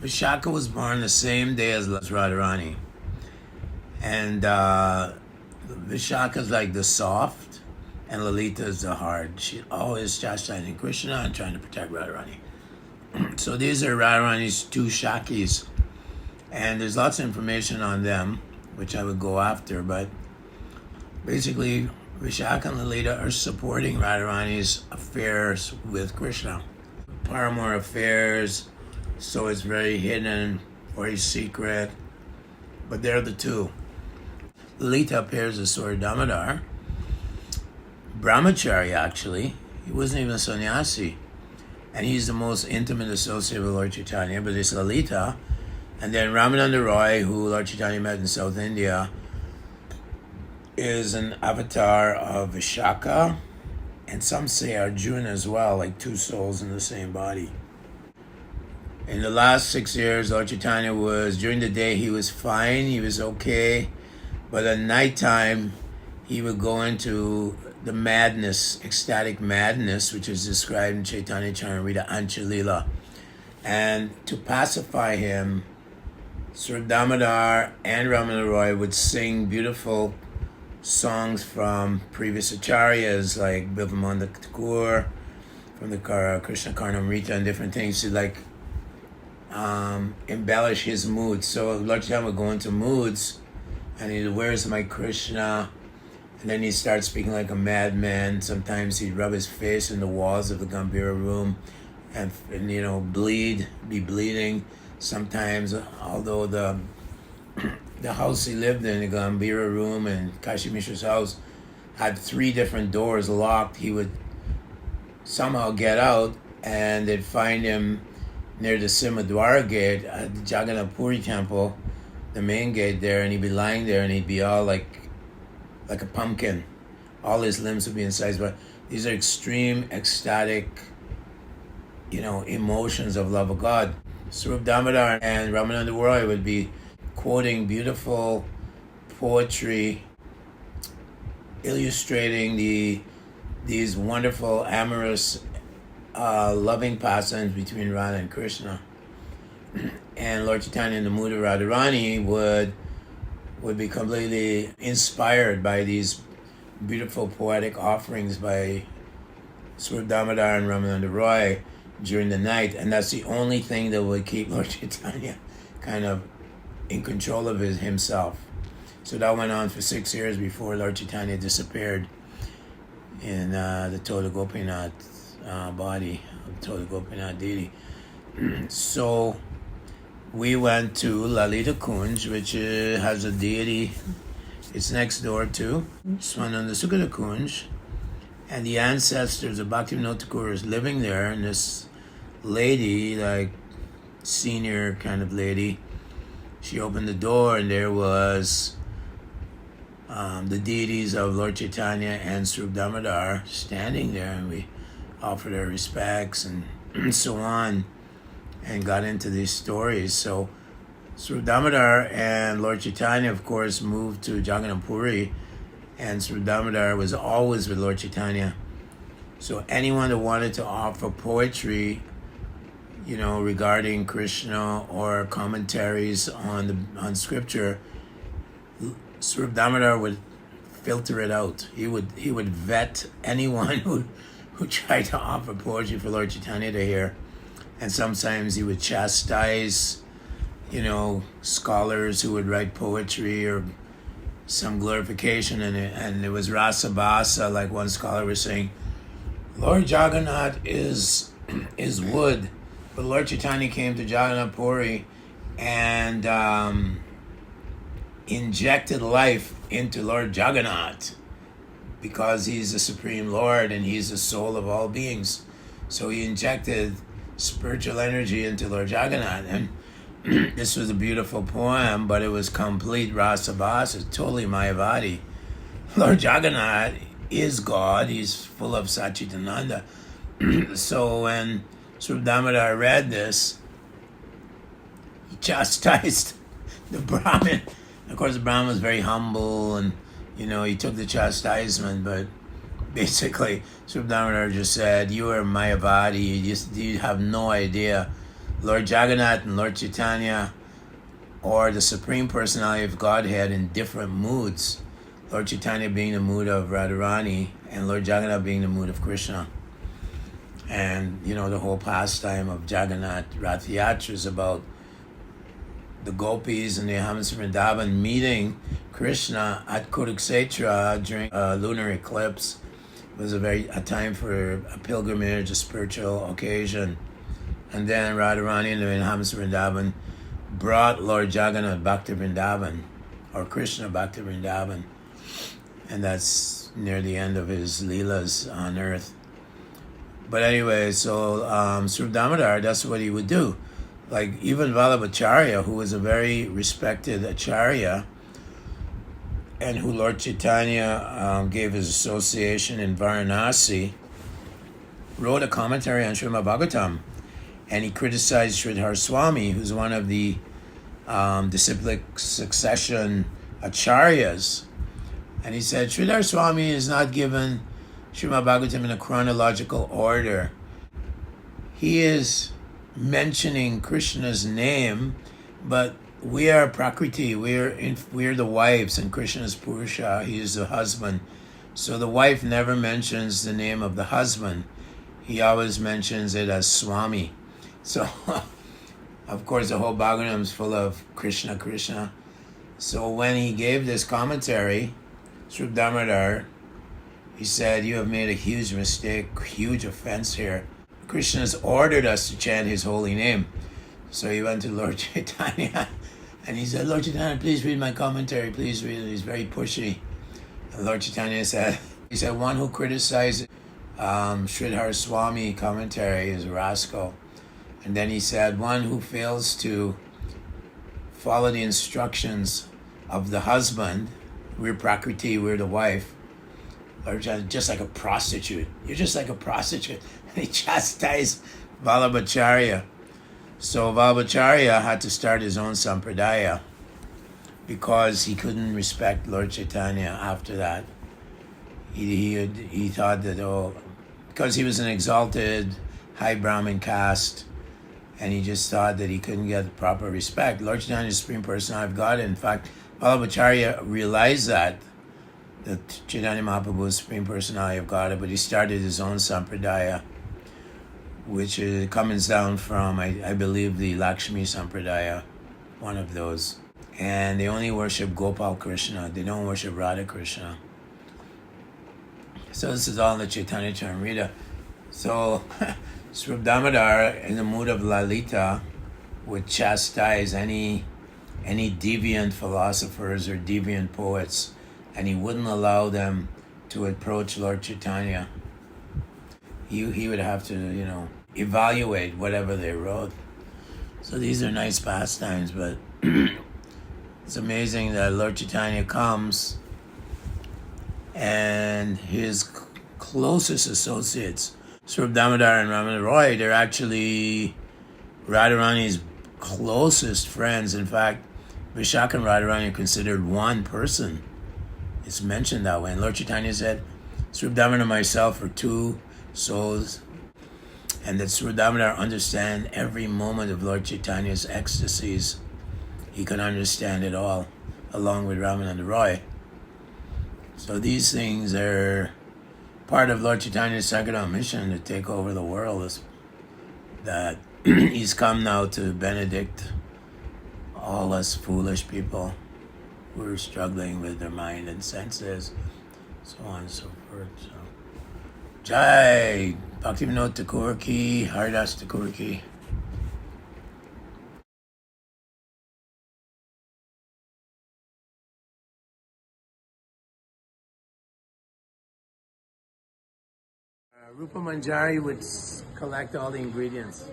Vishaka was born the same day as Radharani. And Vishaka's like the soft, and Lalita is the hard. She always chastising Krishna and trying to protect Radharani. So these are Radharani's two Shakis. And there's lots of information on them, which I would go after, but basically Vishaka and Lalita are supporting Radharani's affairs with Krishna. Paramour affairs, so it's very hidden, very secret, but they're the two. Lalita appears as Swarup Damodar, Brahmachari actually. He wasn't even a sannyasi, and he's the most intimate associate with Lord Chaitanya, but it's Lalita. And then Ramananda Roy, who Lord Chaitanya met in South India, is an avatar of Vishaka, and some say Arjuna as well, like two souls in the same body. In the last 6 years, Lord Chaitanya was, during the day he was fine, he was okay, but at nighttime he would go into the madness, ecstatic madness, which is described in Chaitanya Charitamrita Anchalila. And to pacify him, Swarup Damodar and Ramananda Roy would sing beautiful songs from previous acharyas like Bhaktivinoda Thakur, from the Krishna Karnamrita and different things to like embellish his mood. So Lord Chaitanya would go into moods and he'd, where's my Krishna? And then he'd start speaking like a madman. Sometimes he'd rub his face in the walls of the Gambhira room and be bleeding. Sometimes, although the house he lived in, the Gambhira room and Kashi Mishra's house, had 3 different doors locked, he would somehow get out and they'd find him near the Simhadwara gate at the Jagannath Puri temple, the main gate there, and he'd be lying there and he'd be all like a pumpkin. All his limbs would be incised, but these are extreme, ecstatic, emotions of love of God. Swarup Damodar and Ramananda Roy would be quoting beautiful poetry, illustrating these wonderful, amorous, loving pastimes between Radha and Krishna. And Lord Chaitanya in the mood of Radharani would be completely inspired by these beautiful poetic offerings by Swarup Damodar and Ramananda Roy during the night, and that's the only thing that would keep Lord Chaitanya kind of in control of himself. So that went on for 6 years before Lord Chaitanya disappeared in the Toda Gopinath body of Toda Gopinath deity. So we went to Lalita Kunj, which has a deity. It's next door to Swananda Sukata Kunj, and the ancestors of Bhaktivinoda Thakur is living there, and this lady, like senior kind of lady, she opened the door and there was the deities of Lord Chaitanya and Swarup Damodar standing there, and we offered our respects and so on, and got into these stories. So Swarup Damodar and Lord Chaitanya, of course, moved to Jagannath Puri, and Swarup Damodar was always with Lord Chaitanya. So anyone that wanted to offer poetry, regarding Krishna or commentaries on scripture, Swarup Damodar would filter it out. He would vet anyone who tried to offer poetry for Lord Chaitanya to hear, and sometimes he would chastise, scholars who would write poetry or some glorification, and it was rasa basa, like one scholar was saying, Lord Jagannath is wood. But Lord Chaitanya came to Jagannath Puri and injected life into Lord Jagannath because he's the Supreme Lord and he's the soul of all beings. So he injected spiritual energy into Lord Jagannath. And this was a beautiful poem, but it was complete rasa basa, totally Mayavadi. Lord Jagannath is God. He's full of Satchitananda. So when Swarup Damodar read this, he chastised the Brahmin. Of course, the Brahmin was very humble, and he took the chastisement. But basically, Swarup Damodar just said, "You are Mayavadi. You have no idea Lord Jagannath and Lord Chaitanya, or the Supreme Personality of Godhead, in different moods. Lord Chaitanya being the mood of Radharani, and Lord Jagannath being the mood of Krishna. And, the whole pastime of Jagannath Rath Yatra is about the gopis and the Hamas Vrindavan meeting Krishna at Kurukshetra during a lunar eclipse. It was a time for a pilgrimage, a spiritual occasion. And then Radharani and the Hamas Vrindavan brought Lord Jagannath back to Vrindavan, or Krishna back to Vrindavan. And that's near the end of his Leelas on earth. But anyway, so Swarup Damodar, that's what he would do. Like even Vallabhacharya, who was a very respected acharya, and who Lord Chaitanya gave his association in Varanasi, wrote a commentary on Srimad Bhagavatam, and he criticized Sridhar Swami, who's one of the disciplic succession acharyas. And he said, Sridhar Swami is not given Srimad Bhagavatam in a chronological order. He is mentioning Krishna's name, but we are Prakriti, we're the wives, and Krishna is Purusha, he is the husband. So the wife never mentions the name of the husband. He always mentions it as Swami. So, of course, the whole Bhagavatam is full of Krishna, Krishna. So when he gave this commentary, Swarup Damodar, he said, you have made a huge mistake, huge offense here. Krishna has ordered us to chant his holy name. So he went to Lord Chaitanya and he said, Lord Chaitanya, please read my commentary, please read it. He's very pushy. And Lord Chaitanya said, one who criticizes Sridhar Swami commentary is a rascal. And then he said, one who fails to follow the instructions of the husband, we're Prakriti, we're the wife, or just like a prostitute. You're just like a prostitute. And he chastised Vallabhacharya. So Vallabhacharya had to start his own sampradaya because he couldn't respect Lord Chaitanya after that. He thought that, because he was an exalted high Brahmin caste, and he just thought that he couldn't get proper respect. Lord Chaitanya is the Supreme Personality of God. In fact, Vallabhacharya realized that Chaitanya Mahaprabhu is the Supreme Personality of God, but he started his own sampradaya, which comes down from, I believe, the Lakshmi Sampradaya, one of those. And they only worship Gopal Krishna. They don't worship Radha Krishna. So this is all in the Chaitanya Charitamrita. So Swarup Damodar, in the mood of Lalita, would chastise any deviant philosophers or deviant poets, and he wouldn't allow them to approach Lord Chaitanya. He would have to, evaluate whatever they wrote. So these are nice pastimes, but it's amazing that Lord Chaitanya comes and his closest associates, Swarup Damodar and Ramana Roy, they're actually Radharani's closest friends. In fact, Vishak and Radharani are considered one person. It's mentioned that way. And Lord Chaitanya said, Swarup Damodar and myself are two souls, and that Swarup Damodar understand every moment of Lord Chaitanya's ecstasies. He can understand it all, along with Ramananda Roy. So these things are part of Lord Chaitanya's second mission to take over the world. That he's come now to benedict all us foolish people who are struggling with their mind and senses, so on and so forth. So, Jai Bhaktivinoda Thakur ki, Haridas Thakur ki. Rupa Manjari would collect all the ingredients.